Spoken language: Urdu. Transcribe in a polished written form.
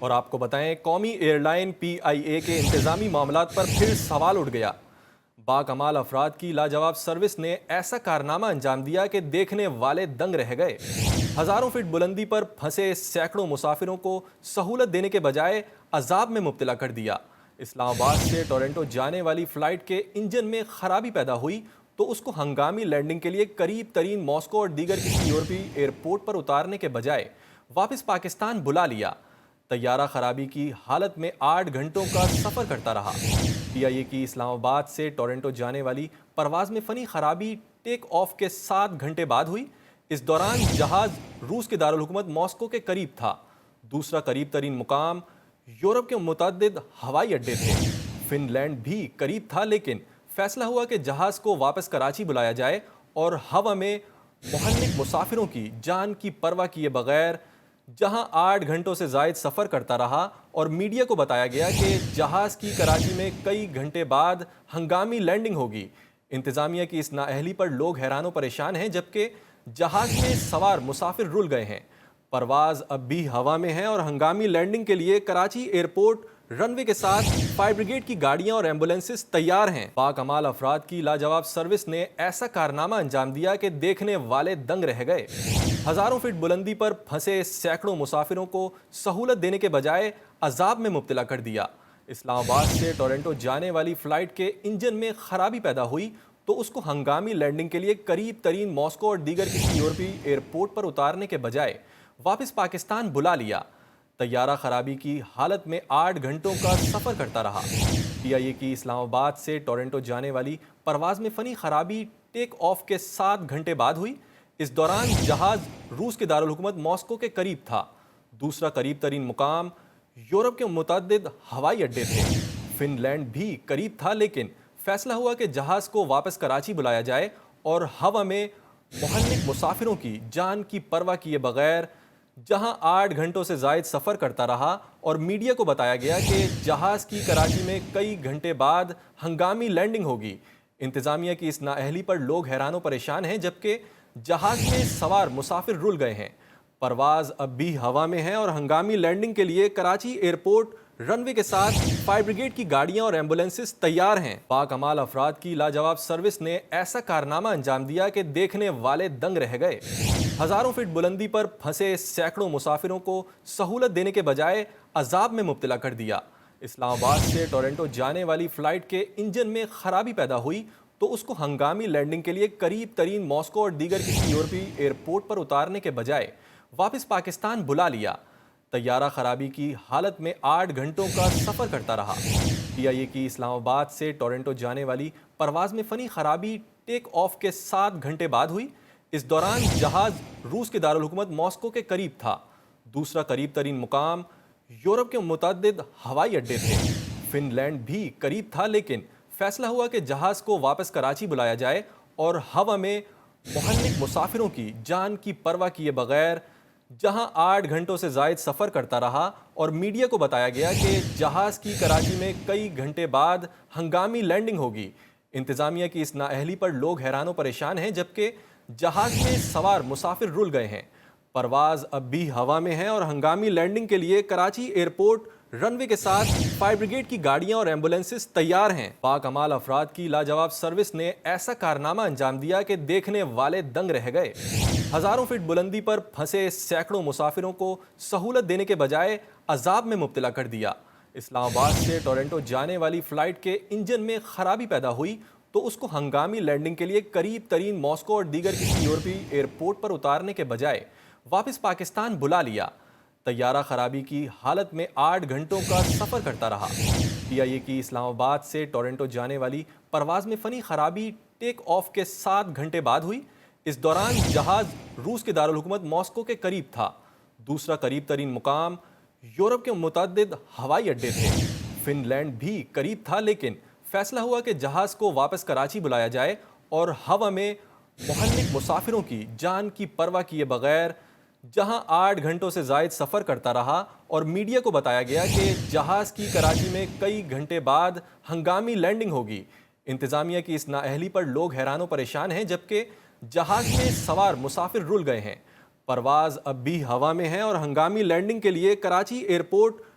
اور آپ کو بتائیں قومی ایئر لائن پی آئی اے کے انتظامی معاملات پر پھر سوال اٹھ گیا۔ باکمال افراد کی لاجواب سروس نے ایسا کارنامہ انجام دیا کہ دیکھنے والے دنگ رہ گئے۔ ہزاروں فٹ بلندی پر پھنسے سینکڑوں مسافروں کو سہولت دینے کے بجائے عذاب میں مبتلا کر دیا۔ اسلام آباد سے ٹورنٹو جانے والی فلائٹ کے انجن میں خرابی پیدا ہوئی تو اس کو ہنگامی لینڈنگ کے لیے قریب ترین ماسکو اور دیگر کسی یورپی ایئرپورٹ پر اتارنے کے بجائے واپس پاکستان بلا لیا۔ طیارہ خرابی کی حالت میں 8 گھنٹوں کا سفر کرتا رہا۔ پی آئی اے کی اسلام آباد سے ٹورنٹو جانے والی پرواز میں فنی خرابی ٹیک آف کے 7 گھنٹے بعد ہوئی۔ اس دوران جہاز روس کے دارالحکومت ماسکو کے قریب تھا۔ دوسرا قریب ترین مقام یورپ کے متعدد ہوائی اڈے تھے۔ فن لینڈ بھی قریب تھا، لیکن فیصلہ ہوا کہ جہاز کو واپس کراچی بلایا جائے اور ہوا میں مہلک مسافروں کی جان کی پرواہ کیے بغیر جہاں 8 گھنٹوں سے زائد سفر کرتا رہا اور میڈیا کو بتایا گیا کہ جہاز کی کراچی میں کئی گھنٹے بعد ہنگامی لینڈنگ ہوگی۔ انتظامیہ کی اس نااہلی پر لوگ حیران و پریشان ہیں، جبکہ جہاز میں سوار مسافر رل گئے ہیں۔ پرواز اب بھی ہوا میں ہے اور ہنگامی لینڈنگ کے لیے کراچی ایئرپورٹ رن وے کے ساتھ فائر بریگیڈ کی گاڑیاں اور ایمبولینسز تیار ہیں۔ باکمال افراد کی لاجواب سروس نے ایسا کارنامہ انجام دیا کہ دیکھنے والے دنگ رہ گئے۔ ہزاروں فٹ بلندی پر پھنسے سینکڑوں مسافروں کو سہولت دینے کے بجائے عذاب میں مبتلا کر دیا۔ اسلام آباد سے ٹورنٹو جانے والی فلائٹ کے انجن میں خرابی پیدا ہوئی تو اس کو ہنگامی لینڈنگ کے لیے قریب ترین ماسکو اور دیگر کسی یورپی ایئرپورٹ پر اتارنے کے بجائے واپس پاکستان بلا لیا۔ طیارہ خرابی کی حالت میں 8 گھنٹوں کا سفر کرتا رہا۔ پی آئی اے کی اسلام آباد سے ٹورنٹو جانے والی پرواز میں فنی خرابی ٹیک آف کے 7 گھنٹے بعد ہوئی۔ اس دوران جہاز روس کے دارالحکومت ماسکو کے قریب تھا۔ دوسرا قریب ترین مقام یورپ کے متعدد ہوائی اڈے تھے۔ فن لینڈ بھی قریب تھا، لیکن فیصلہ ہوا کہ جہاز کو واپس کراچی بلایا جائے اور ہوا میں مہلک مسافروں کی جان کی پرواہ کیے بغیر جہاں 8 گھنٹوں سے زائد سفر کرتا رہا اور میڈیا کو بتایا گیا کہ جہاز کی کراچی میں کئی گھنٹے بعد ہنگامی لینڈنگ ہوگی۔ انتظامیہ کی اس نااہلی پر لوگ حیران و پریشان ہیں، جبکہ جہاز میں سوار مسافر رل گئے ہیں۔ پرواز اب بھی ہوا میں ہے اور ہنگامی لینڈنگ کے لیے کراچی ایئرپورٹ رن وے کے ساتھ فائر بریگیڈ کی گاڑیاں اور ایمبولینسز تیار ہیں۔ باکمال افراد کی لاجواب سروس نے ایسا کارنامہ انجام دیا کہ دیکھنے والے دنگ رہ گئے۔ ہزاروں فٹ بلندی پر پھنسے سینکڑوں مسافروں کو سہولت دینے کے بجائے عذاب میں مبتلا کر دیا۔ اسلام آباد سے ٹورنٹو جانے والی فلائٹ کے انجن میں خرابی پیدا ہوئی تو اس کو ہنگامی لینڈنگ کے لیے قریب ترین ماسکو اور دیگر کسی یورپی ایئرپورٹ پر اتارنے کے بجائے واپس پاکستان بلا لیا۔ طیارہ خرابی کی حالت میں 8 گھنٹوں کا سفر کرتا رہا۔ پی آئی اے کی اسلام آباد سے ٹورنٹو جانے والی پرواز میں فنی خرابی ٹیک آف کے 7 گھنٹے بعد ہوئی۔ اس دوران جہاز روس کے دارالحکومت ماسکو کے قریب تھا۔ دوسرا قریب ترین مقام یورپ کے متعدد ہوائی اڈے تھے۔ فن لینڈ بھی قریب تھا، لیکن فیصلہ ہوا کہ جہاز کو واپس کراچی بلایا جائے اور ہوا میں مہلک مسافروں کی جان کی پرواہ کیے بغیر جہاں 8 گھنٹوں سے زائد سفر کرتا رہا اور میڈیا کو بتایا گیا کہ جہاز کی کراچی میں کئی گھنٹے بعد ہنگامی لینڈنگ ہوگی۔ انتظامیہ کی اس نااہلی پر لوگ حیران و پریشان ہیں، جبکہ جہاز میں سوار مسافر رل گئے ہیں۔ پرواز اب بھی ہوا میں ہے اور ہنگامی لینڈنگ کے لیے کراچی ایئرپورٹ رن وے کے ساتھ فائر بریگیڈ کی گاڑیاں اور ایمبولینسز تیار ہیں۔ باکمال افراد کی لاجواب سروس نے ایسا کارنامہ انجام دیا کہ دیکھنے والے دنگ رہ گئے۔ ہزاروں فٹ بلندی پر پھنسے سینکڑوں مسافروں کو سہولت دینے کے بجائے عذاب میں مبتلا کر دیا۔ اسلام آباد سے ٹورنٹو جانے والی فلائٹ کے انجن میں خرابی پیدا ہوئی تو اس کو ہنگامی لینڈنگ کے لیے قریب ترین ماسکو اور دیگر کسی یورپی ایئرپورٹ پر اتارنے کے بجائے واپس پاکستان بلا لیا۔ طیارہ خرابی کی حالت میں 8 گھنٹوں کا سفر کرتا رہا۔ پی آئی اے کی اسلام آباد سے ٹورنٹو جانے والی پرواز میں فنی خرابی ٹیک آف کے 7 گھنٹے بعد ہوئی۔ اس دوران جہاز روس کے دارالحکومت ماسکو کے قریب تھا۔ دوسرا قریب ترین مقام یورپ کے متعدد ہوائی اڈے تھے۔ فن لینڈ بھی قریب تھا، لیکن فیصلہ ہوا کہ جہاز کو واپس کراچی بلایا جائے اور ہوا میں مہلک مسافروں کی جان کی پرواہ کیے بغیر جہاں 8 گھنٹوں سے زائد سفر کرتا رہا اور میڈیا کو بتایا گیا کہ جہاز کی کراچی میں کئی گھنٹے بعد ہنگامی لینڈنگ ہوگی۔ انتظامیہ کی اس نااہلی پر لوگ حیران و پریشان ہیں، جبکہ جہاز میں سوار مسافر رل گئے ہیں۔ پرواز اب بھی ہوا میں ہے اور ہنگامی لینڈنگ کے لیے کراچی ایئرپورٹ